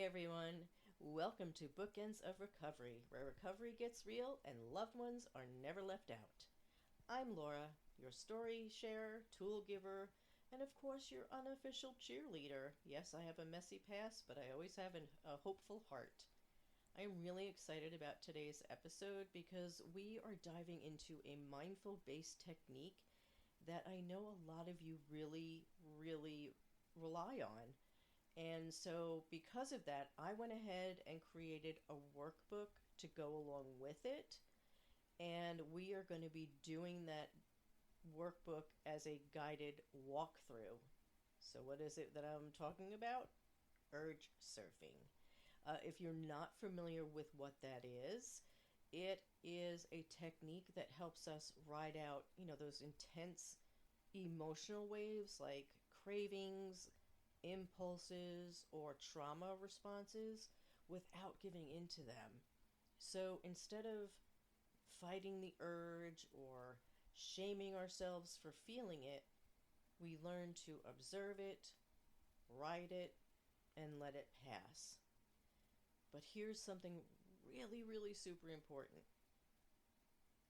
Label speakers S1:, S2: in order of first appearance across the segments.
S1: Hey everyone, welcome to Bookends of Recovery, where recovery gets real and loved ones are never left out. I'm Laura, your story sharer, tool giver, and of course your unofficial cheerleader. Yes, I have a messy past, but I always have a hopeful heart. I'm really excited about today's episode because we are diving into a mindful-based technique that I know a lot of you really rely on. And so, because of that, I went ahead and created a workbook to go along with it. And we are going to be doing that workbook as a guided walkthrough. So, what is it that I'm talking about? Urge surfing. If you're not familiar with what that is, it is a technique that helps us ride out, those intense emotional waves like cravings, impulses, or trauma responses without giving in to them. So instead of fighting the urge or shaming ourselves for feeling it, we learn to observe it, ride it, and let it pass. But here's something really super important.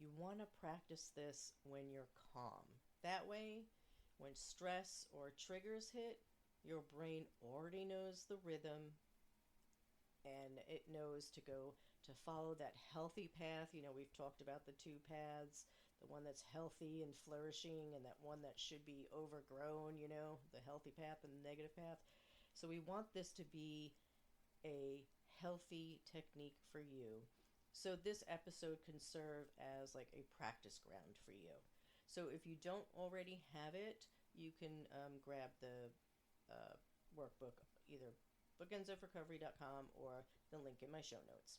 S1: You want to practice this when you're calm. That way, when stress or triggers hit, your brain already knows the rhythm and it knows to follow that healthy path. We've talked about the two paths, the one that's healthy and flourishing and that one that should be overgrown, the healthy path and the negative path. So we want this to be a healthy technique for you. So this episode can serve as like a practice ground for you. So if you don't already have it, you can grab the workbook, either bookendsofrecovery.com or the link in my show notes.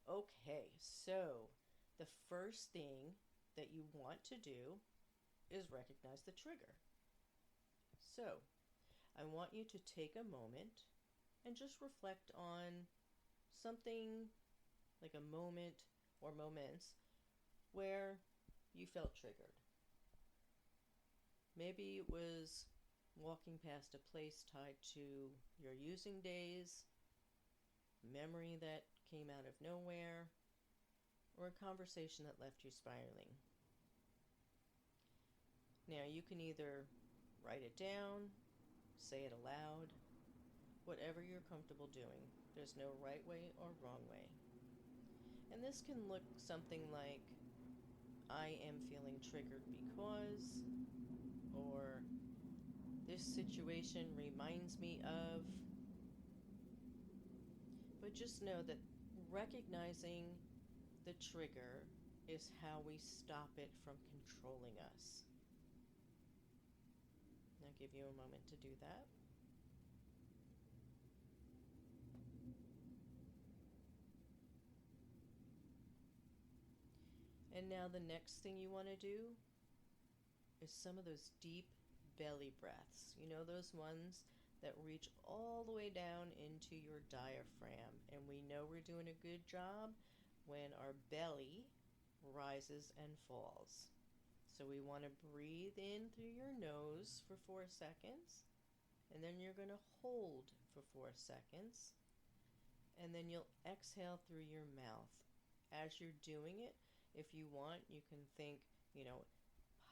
S1: Okay, so the first thing that you want to do is recognize the trigger. So I want you to take a moment and just reflect on something like a moment or moments where you felt triggered. Maybe it was walking past a place tied to your using days, memory that came out of nowhere, or a conversation that left you spiraling. Now you can either write it down, say it aloud, whatever you're comfortable doing. There's no right way or wrong way. And this can look something like, I am feeling triggered because, or this situation reminds me of. But just know that recognizing the trigger is how we stop it from controlling us. I'll give you a moment to do that. And now the next thing you want to do is some of those deep belly breaths. Those ones that reach all the way down into your diaphragm. And we know we're doing a good job when our belly rises and falls. So we want to breathe in through your nose for 4 seconds. And then you're going to hold for 4 seconds. And then you'll exhale through your mouth. As you're doing it, if you want, you can think,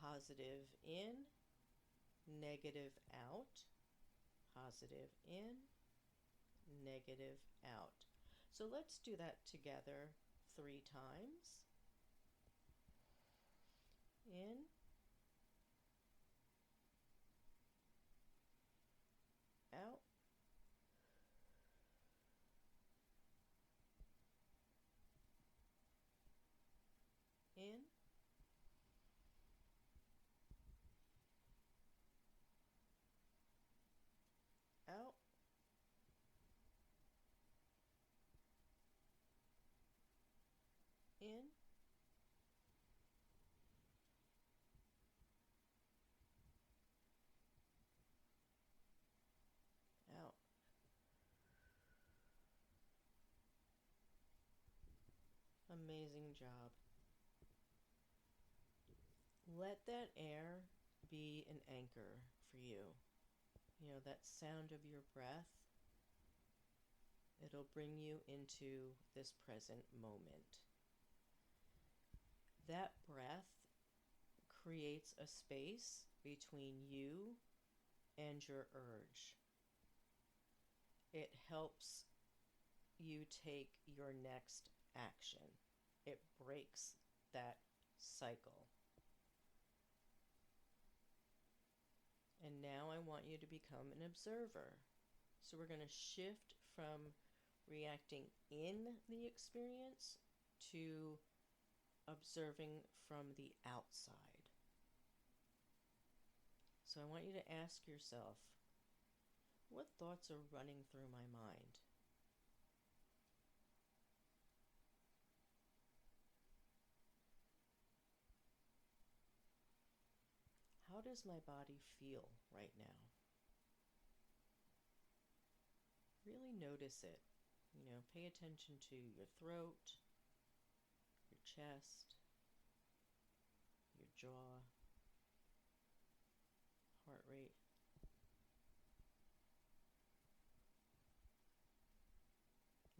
S1: positive in, negative out, positive in, negative out. So let's do that together 3 times. In, out, in, out, in, out. Amazing job. Let that air be an anchor for you. That sound of your breath It'll bring you into this present moment. That breath creates a space between you and your urge. It helps you take your next action. It breaks that cycle. And now I want you to become an observer. So we're going to shift from reacting in the experience to observing from the outside. So I want you to ask yourself, what thoughts are running through my mind? How does my body feel right now? Really notice it. Pay attention to your throat, your chest, your jaw, heart rate.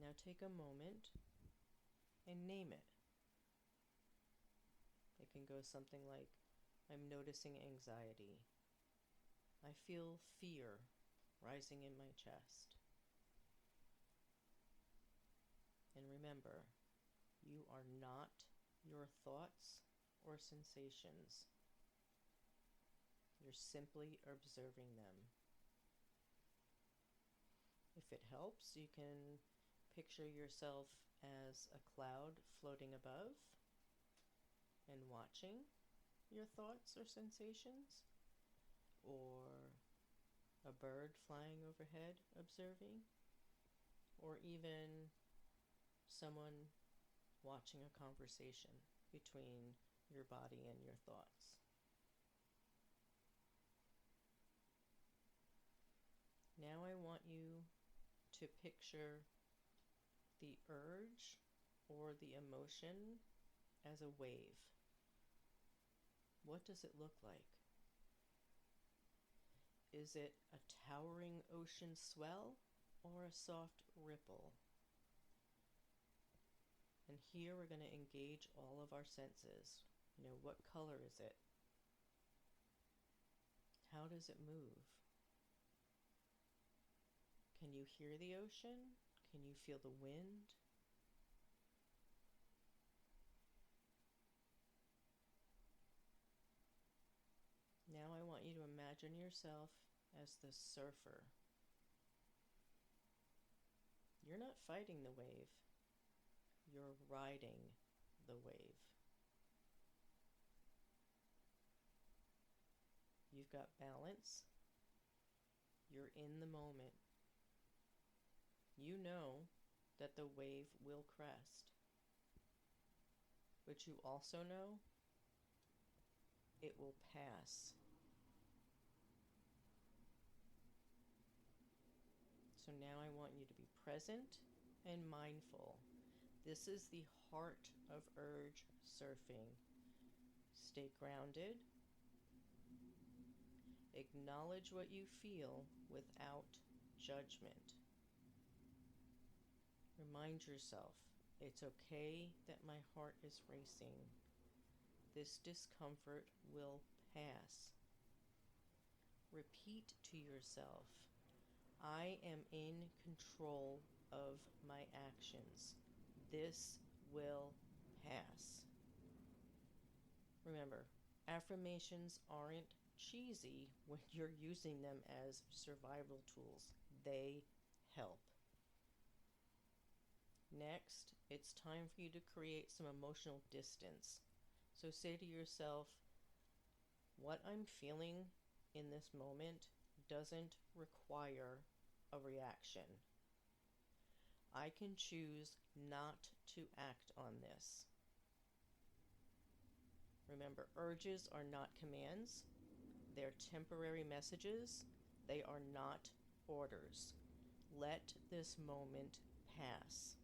S1: Now take a moment and name it. It can go something like, I'm noticing anxiety. I feel fear rising in my chest. And remember, you are not your thoughts or sensations. You're simply observing them. If it helps, you can picture yourself as a cloud floating above and watching your thoughts or sensations, or a bird flying overhead observing, or even someone watching a conversation between your body and your thoughts. Now I want you to picture the urge or the emotion as a wave. What does it look like? Is it a towering ocean swell or a soft ripple? And here we're going to engage all of our senses. What color is it? How does it move? Can you hear the ocean? Can you feel the wind? Now I want you to imagine yourself as the surfer. You're not fighting the wave. You're riding the wave. You've got balance. You're in the moment. You know that the wave will crest. But you also know it will pass. So now I want you to be present and mindful. This is the heart of urge surfing. Stay grounded. Acknowledge what you feel without judgment. Remind yourself, it's okay that my heart is racing. This discomfort will pass. Repeat to yourself, I am in control of my actions. This will pass. Remember, affirmations aren't cheesy when you're using them as survival tools. They help. Next, it's time for you to create some emotional distance. So say to yourself, what I'm feeling in this moment doesn't require a reaction. I can choose not to act on this. Remember, urges are not commands. They're temporary messages. They are not orders. Let this moment pass.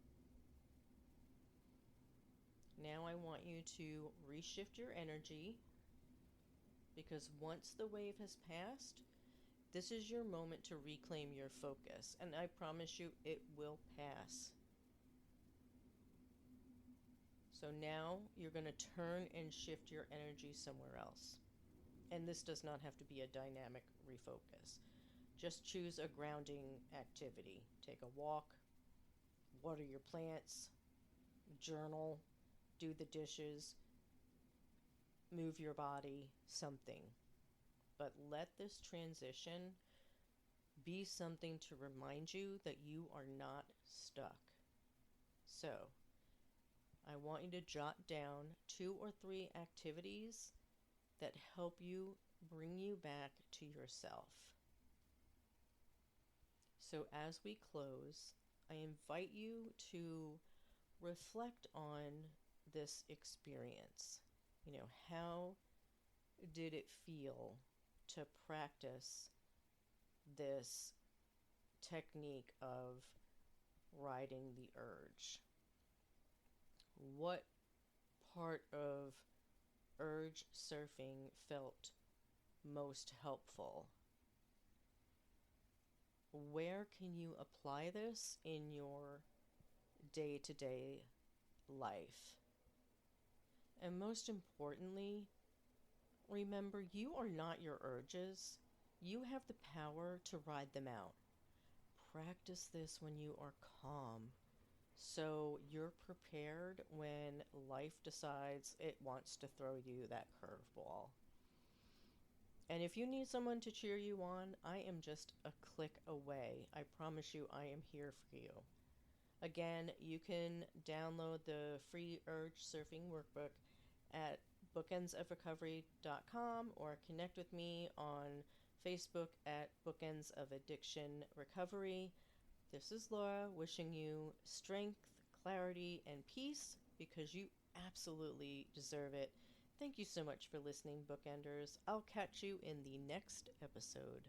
S1: Now I want you to reshift your energy, because once the wave has passed, This is your moment to reclaim your focus, and I promise you it will pass. So now you're going to turn and shift your energy somewhere else. And this does not have to be a dynamic refocus. Just choose a grounding activity. Take a walk, water your plants, journal, do the dishes, move your body, something. But let this transition be something to remind you that you are not stuck. So, I want you to jot down 2 or 3 activities that help you bring you back to yourself. So, as we close, I invite you to reflect on this experience. How did it feel to practice this technique of riding the urge? What part of urge surfing felt most helpful? Where can you apply this in your day-to-day life? And most importantly, remember, you are not your urges. You have the power to ride them out. Practice this when you are calm, so you're prepared when life decides it wants to throw you that curveball. And if you need someone to cheer you on, I am just a click away. I promise you I am here for you. Again, you can download the free Urge Surfing Workbook at bookendsofrecovery.com or connect with me on Facebook at Bookends of Addiction Recovery. This is Laura wishing you strength, clarity, and peace because you absolutely deserve it. Thank you so much for listening, Bookenders. I'll catch you in the next episode.